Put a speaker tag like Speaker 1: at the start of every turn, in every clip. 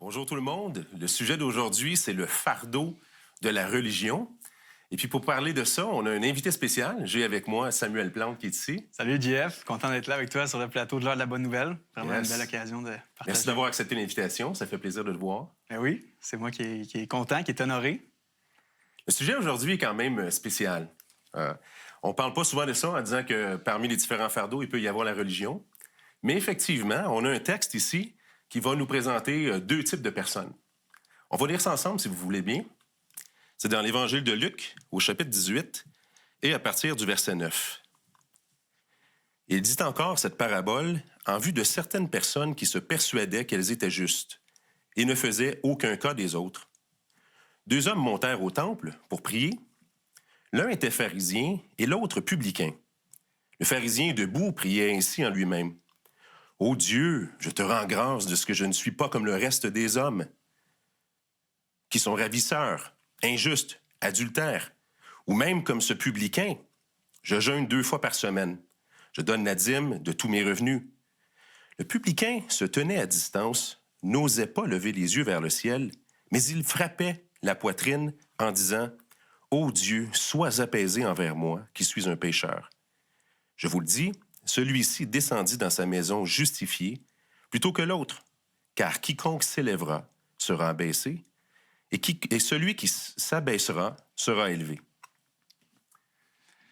Speaker 1: Bonjour tout le monde. Le sujet d'aujourd'hui, c'est le fardeau de la religion. Et puis pour parler de ça, on a un invité spécial. J'ai avec moi Samuel Plante qui est ici.
Speaker 2: Salut JF, content d'être là avec toi sur le plateau de l'heure de la bonne nouvelle. Vraiment
Speaker 1: Yes.
Speaker 2: une belle occasion de partager.
Speaker 1: Merci d'avoir accepté l'invitation. Ça fait plaisir de te voir.
Speaker 2: Ben oui, c'est moi qui est content, qui est honoré.
Speaker 1: Le sujet aujourd'hui est quand même spécial. On ne parle pas souvent de ça en disant que parmi les différents fardeaux, il peut y avoir la religion. Mais effectivement, on a un texte ici qui va nous présenter deux types de personnes. On va lire ça ensemble, si vous voulez bien. C'est dans l'Évangile de Luc, au chapitre 18, et à partir du verset 9. Il dit encore cette parabole en vue de certaines personnes qui se persuadaient qu'elles étaient justes et ne faisaient aucun cas des autres. Deux hommes montèrent au temple pour prier. L'un était pharisien et l'autre publicain. Le pharisien debout priait ainsi en lui-même. « Ô Dieu, je te rends grâce de ce que je ne suis pas comme le reste des hommes, qui sont ravisseurs, injustes, adultères, ou même comme ce publicain. Je jeûne 2 fois par semaine. Je donne la dîme de tous mes revenus. » Le publicain se tenait à distance, n'osait pas lever les yeux vers le ciel, mais il frappait la poitrine en disant « Ô Dieu, sois apaisé envers moi, qui suis un pécheur. » Je vous le dis, celui-ci descendit dans sa maison justifié plutôt que l'autre, car quiconque s'élèvera sera abaissé, et celui qui s'abaissera sera élevé.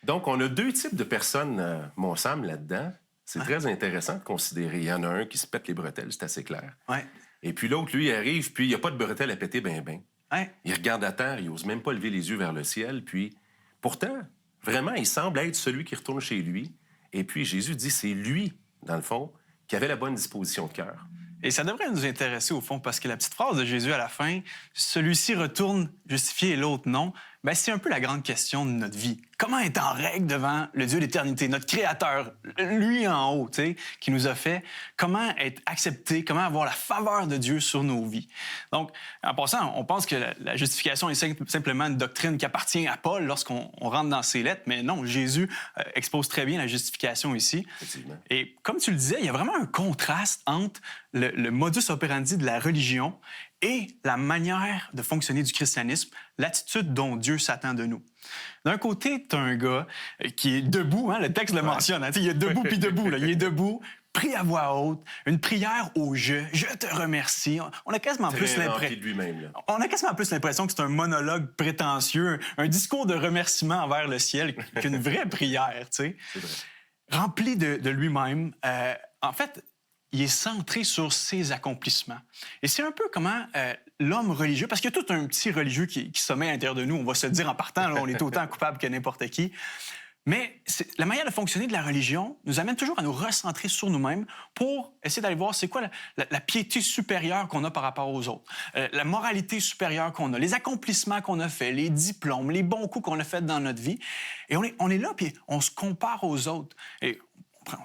Speaker 1: Donc, on a deux types de personnes, mon Sam, là-dedans. C'est très intéressant de considérer. Il y en a un qui se pète les bretelles, c'est assez clair.
Speaker 2: Ouais.
Speaker 1: Et puis l'autre, lui, il arrive, puis il n'y a pas de bretelles à péter ben.
Speaker 2: Ouais.
Speaker 1: Il regarde à terre, il n'ose même pas lever les yeux vers le ciel, puis pourtant, vraiment, il semble être celui qui retourne chez lui. Et puis Jésus dit, c'est lui, dans le fond, qui avait la bonne disposition de cœur.
Speaker 2: Et ça devrait nous intéresser au fond, parce que la petite phrase de Jésus à la fin, celui-ci retourne justifié et l'autre non, ben c'est un peu la grande question de notre vie. Comment être en règle devant le Dieu d'éternité, notre Créateur, lui en haut, tu sais, qui nous a fait? Comment être accepté, comment avoir la faveur de Dieu sur nos vies? Donc, en passant, on pense que la justification est simplement une doctrine qui appartient à Paul lorsqu'on rentre dans ses lettres, mais non, Jésus expose très bien la justification ici.
Speaker 1: Effectivement.
Speaker 2: Et comme tu le disais, il y a vraiment un contraste entre le modus operandi de la religion et la manière de fonctionner du christianisme, l'attitude dont Dieu s'attend de nous. D'un côté, tu as un gars qui est debout, hein, le texte le mentionne, hein, il est debout puis debout, là, il est debout, prie à voix haute, une prière au « je te remercie ». On a quasiment plus
Speaker 1: rempli de lui-même, là.
Speaker 2: On a quasiment plus l'impression que c'est un monologue prétentieux, un discours de remerciement envers le ciel qu'une vraie prière, tu sais.
Speaker 1: C'est vrai.
Speaker 2: Rempli de lui-même. En fait, il est centré sur ses accomplissements. Et c'est un peu comment l'homme religieux, parce qu'il y a tout un petit religieux qui sommeille à l'intérieur de nous, on va se le dire en partant, là, on est autant coupable que n'importe qui. Mais la manière de fonctionner de la religion nous amène toujours à nous recentrer sur nous-mêmes pour essayer d'aller voir c'est quoi la piété supérieure qu'on a par rapport aux autres, la moralité supérieure qu'on a, les accomplissements qu'on a faits, les diplômes, les bons coups qu'on a faits dans notre vie. Et on est là, puis on se compare aux autres. Et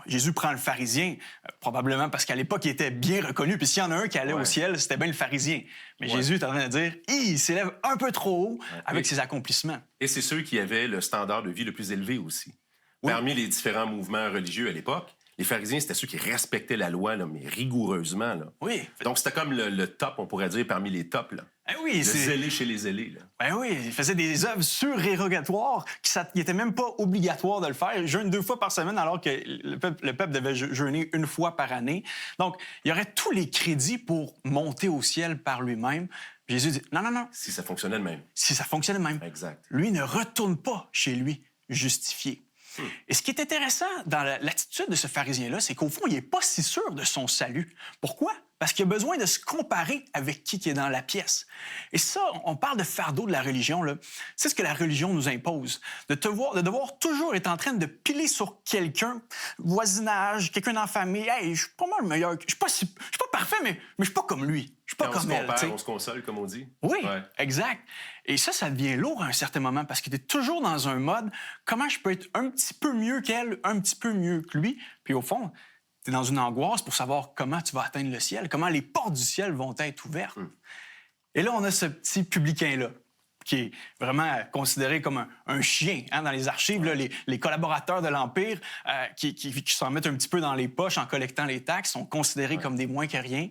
Speaker 2: Jésus prend le pharisien, probablement parce qu'à l'époque, il était bien reconnu. Puis s'il y en a un qui allait au ciel, c'était bien le pharisien. Mais Jésus est en train de dire, il s'élève un peu trop haut avec ses accomplissements.
Speaker 1: Et c'est ceux qui avaient le standard de vie le plus élevé aussi.
Speaker 2: Oui.
Speaker 1: Parmi les différents mouvements religieux à l'époque, les pharisiens, c'était ceux qui respectaient la loi, là, mais rigoureusement. Là.
Speaker 2: Oui.
Speaker 1: Donc, c'était comme le top, on pourrait dire, parmi les tops. Là.
Speaker 2: Oui,
Speaker 1: le zélé chez les zélés. Là.
Speaker 2: Ben oui, il faisait des œuvres surérogatoires qui n'étaient même pas obligatoire de le faire. Il jeûne 2 fois par semaine alors que le peuple devait jeûner 1 fois par année. Donc, il y aurait tous les crédits pour monter au ciel par lui-même. Jésus dit, non.
Speaker 1: Si ça fonctionnait de même.
Speaker 2: Si ça fonctionnait de même.
Speaker 1: Exact.
Speaker 2: Lui ne retourne pas chez lui justifié. Et ce qui est intéressant dans l'attitude de ce pharisien-là, c'est qu'au fond, il n'est pas si sûr de son salut. Pourquoi? Parce qu'il a besoin de se comparer avec qui est dans la pièce. Et ça, on parle de fardeau de la religion, là. C'est ce que la religion nous impose. De devoir toujours être en train de piler sur quelqu'un, voisinage, quelqu'un dans la famille. Hey, je suis pas mal meilleur. Je suis pas parfait, mais je suis pas comme lui. Je suis pas comme elle.
Speaker 1: On se console, comme on dit.
Speaker 2: Oui,
Speaker 1: ouais.
Speaker 2: Exact. Et ça devient lourd à un certain moment parce que tu es toujours dans un mode comment je peux être un petit peu mieux qu'elle, un petit peu mieux que lui. Puis au fond, tu es dans une angoisse pour savoir comment tu vas atteindre le ciel, comment les portes du ciel vont être ouvertes. Et là, on a ce petit publicain-là qui est vraiment considéré comme un chien. Hein, dans les archives, là, les collaborateurs de l'Empire qui s'en mettent un petit peu dans les poches en collectant les taxes sont considérés comme des moins que rien.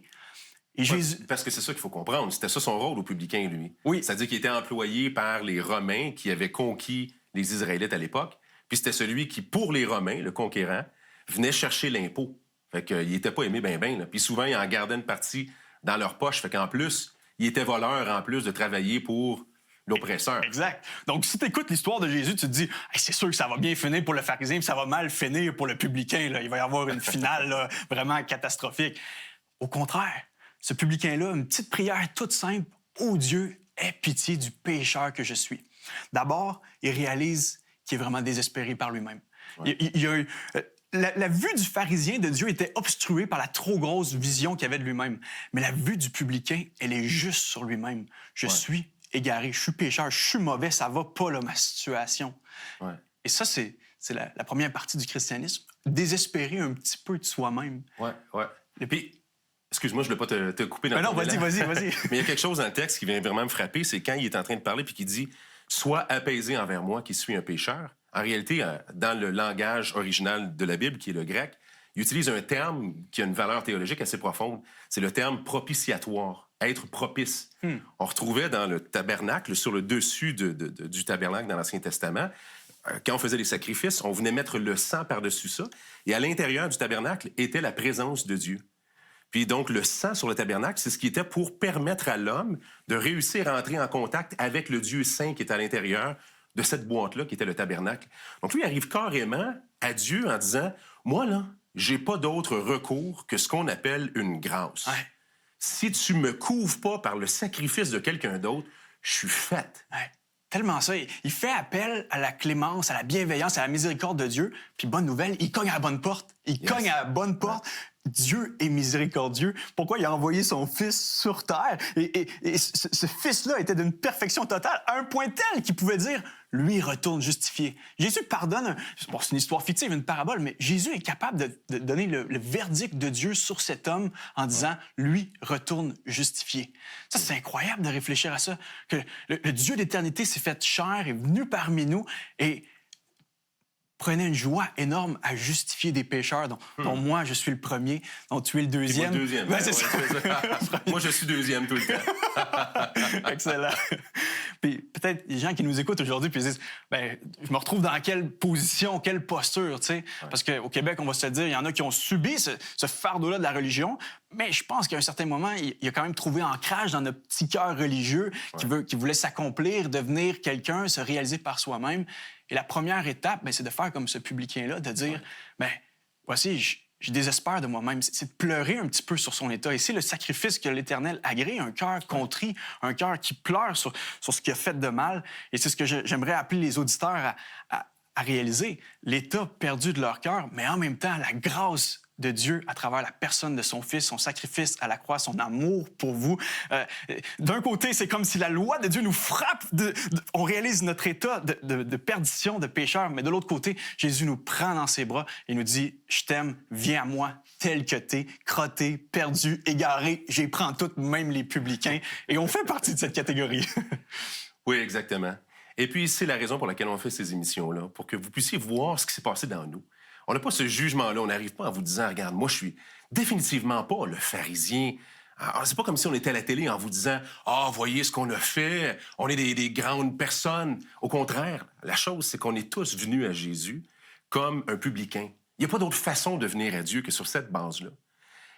Speaker 2: Et Jésus...
Speaker 1: Parce que c'est ça qu'il faut comprendre. C'était ça son rôle au publicain, lui.
Speaker 2: Oui.
Speaker 1: C'est-à-dire qu'il était employé par les Romains qui avaient conquis les Israélites à l'époque. Puis c'était celui qui, pour les Romains, le conquérant, venait chercher l'impôt. Fait qu'il n'était pas aimé ben. Puis souvent, il en gardait une partie dans leur poche. Fait qu'en plus, il était voleur en plus de travailler pour l'oppresseur.
Speaker 2: Exact. Donc, si tu écoutes l'histoire de Jésus, tu te dis hey, c'est sûr que ça va bien finir pour le pharisien, puis ça va mal finir pour le publicain. Là. Il va y avoir une finale là, vraiment catastrophique. Au contraire, ce publicain-là, une petite prière toute simple. Ô Dieu, aie pitié du pécheur que je suis. D'abord, il réalise qu'il est vraiment désespéré par lui-même.
Speaker 1: Ouais.
Speaker 2: Il y a la vue du pharisien de Dieu était obstruée par la trop grosse vision qu'il avait de lui-même. Mais la vue du publicain, elle est juste sur lui-même. Je suis égaré, je suis pécheur, je suis mauvais, ça va pas, là, ma situation.
Speaker 1: Ouais.
Speaker 2: Et ça, c'est la première partie du christianisme. Désespérer un petit peu de soi-même.
Speaker 1: Ouais. Et puis, excuse-moi, je ne voulais pas te couper dans
Speaker 2: Mais non,
Speaker 1: ton élan.
Speaker 2: vas-y.
Speaker 1: Mais il y a quelque chose dans le texte qui vient vraiment me frapper, c'est quand il est en train de parler puis qu'il dit « Sois apaisé envers moi qui suis un pécheur ». En réalité, dans le langage original de la Bible, qui est le grec, il utilise un terme qui a une valeur théologique assez profonde. C'est le terme propitiatoire, être propice. On retrouvait dans le tabernacle, sur le dessus du tabernacle dans l'Ancien Testament, quand on faisait les sacrifices, on venait mettre le sang par-dessus ça, et à l'intérieur du tabernacle était la présence de Dieu. Puis donc, le sang sur le tabernacle, c'est ce qui était pour permettre à l'homme de réussir à entrer en contact avec le Dieu saint qui est à l'intérieur de cette boîte-là, qui était le tabernacle. Donc, lui, il arrive carrément à Dieu en disant, « Moi, là, j'ai pas d'autre recours que ce qu'on appelle une grâce.
Speaker 2: Ouais.
Speaker 1: Si tu me couvres pas par le sacrifice de quelqu'un d'autre, je suis faite.
Speaker 2: Ouais. Tellement ça. Il fait appel à la clémence, à la bienveillance, à la miséricorde de Dieu. Puis bonne nouvelle, il cogne à la bonne porte. Il cogne à la bonne porte. Dieu est miséricordieux. Pourquoi il a envoyé son Fils sur terre? Et ce Fils-là était d'une perfection totale, à un point tel qu'il pouvait dire, lui retourne justifié. Jésus pardonne, bon, c'est une histoire fictive, une parabole, mais Jésus est capable de donner le verdict de Dieu sur cet homme en disant, lui retourne justifié. Ça, c'est incroyable de réfléchir à ça, que le Dieu d'éternité s'est fait chair, est venu parmi nous et prenait une joie énorme à justifier des pécheurs dont moi, je suis le premier, dont tu es le deuxième.
Speaker 1: Moi, le deuxième.
Speaker 2: Ben, c'est ça.
Speaker 1: Moi, je suis deuxième tout le temps.
Speaker 2: Excellent. Puis peut-être les gens qui nous écoutent aujourd'hui puis ils disent ben je me retrouve dans quelle position, quelle posture, tu sais, parce qu'au Québec, on va se le dire, il y en a qui ont subi ce fardeau-là de la religion, mais je pense qu'à un certain moment, il a quand même trouvé ancrage dans notre petit cœur religieux qui voulait s'accomplir, devenir quelqu'un, se réaliser par soi-même. Et la première étape, ben, c'est de faire comme ce publicain-là, de dire ben voici, je désespère de moi-même. C'est de pleurer un petit peu sur son état. Et c'est le sacrifice que l'Éternel agrée, un cœur contrit, un cœur qui pleure sur ce qu'il a fait de mal. Et c'est ce que j'aimerais appeler les auditeurs à réaliser. L'état perdu de leur cœur, mais en même temps, la grâce de Dieu à travers la personne de son Fils, son sacrifice à la croix, son amour pour vous. D'un côté, c'est comme si la loi de Dieu nous frappe. On réalise notre état de perdition, de pécheur, mais de l'autre côté, Jésus nous prend dans ses bras et nous dit « Je t'aime, viens à moi, tel que t'es, crotté, perdu, égaré, j'y prends toutes, même les publicains. » Et on fait partie de cette catégorie.
Speaker 1: Oui, exactement. Et puis, c'est la raison pour laquelle on fait ces émissions-là, pour que vous puissiez voir ce qui s'est passé dans nous. On n'a pas ce jugement-là. On n'arrive pas en vous disant, regarde, moi, je suis définitivement pas le pharisien. C'est pas comme si on était à la télé en vous disant, voyez ce qu'on a fait, on est des grandes personnes. Au contraire, la chose, c'est qu'on est tous venus à Jésus comme un publicain. Il n'y a pas d'autre façon de venir à Dieu que sur cette base-là.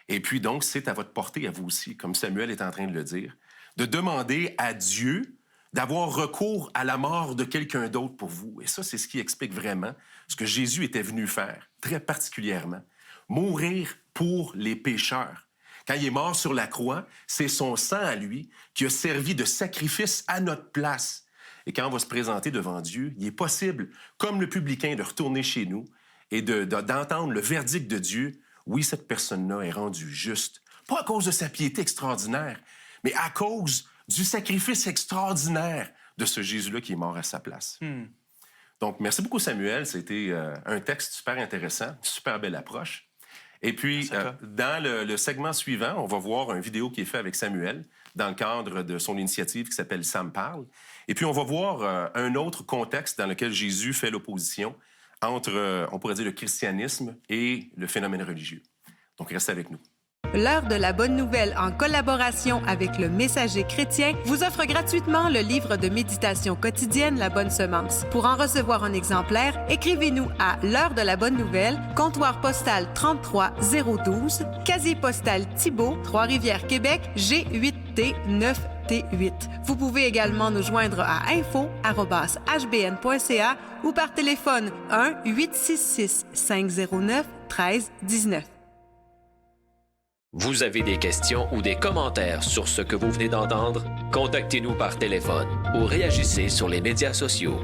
Speaker 1: Et puis, donc, c'est à votre portée, à vous aussi, comme Samuel est en train de le dire, de demander à Dieu d'avoir recours à la mort de quelqu'un d'autre pour vous. Et ça, c'est ce qui explique vraiment ce que Jésus était venu faire, très particulièrement. Mourir pour les pécheurs. Quand il est mort sur la croix, c'est son sang à lui qui a servi de sacrifice à notre place. Et quand on va se présenter devant Dieu, il est possible, comme le publicain, de retourner chez nous et d'entendre le verdict de Dieu. Oui, cette personne-là est rendue juste. Pas à cause de sa piété extraordinaire, mais à cause du sacrifice extraordinaire de ce Jésus-là qui est mort à sa place. Donc, merci beaucoup, Samuel. C'était un texte super intéressant, une super belle approche. Et puis, dans le segment suivant, on va voir une vidéo qui est faite avec Samuel dans le cadre de son initiative qui s'appelle « Sam parle ». Et puis, on va voir un autre contexte dans lequel Jésus fait l'opposition entre, on pourrait dire, le christianisme et le phénomène religieux. Donc, restez avec nous.
Speaker 3: L'Heure de la Bonne Nouvelle, en collaboration avec le Messager chrétien, vous offre gratuitement le livre de méditation quotidienne La Bonne Semence. Pour en recevoir un exemplaire, écrivez-nous à L'Heure de la Bonne Nouvelle, comptoir postal 33012, casier postal Thibault, Trois-Rivières, Québec, G8T 9T8. Vous pouvez également nous joindre à info@hbn.ca ou par téléphone 1-866-509-1319.
Speaker 4: Vous avez des questions ou des commentaires sur ce que vous venez d'entendre? Contactez-nous par téléphone ou réagissez sur les médias sociaux.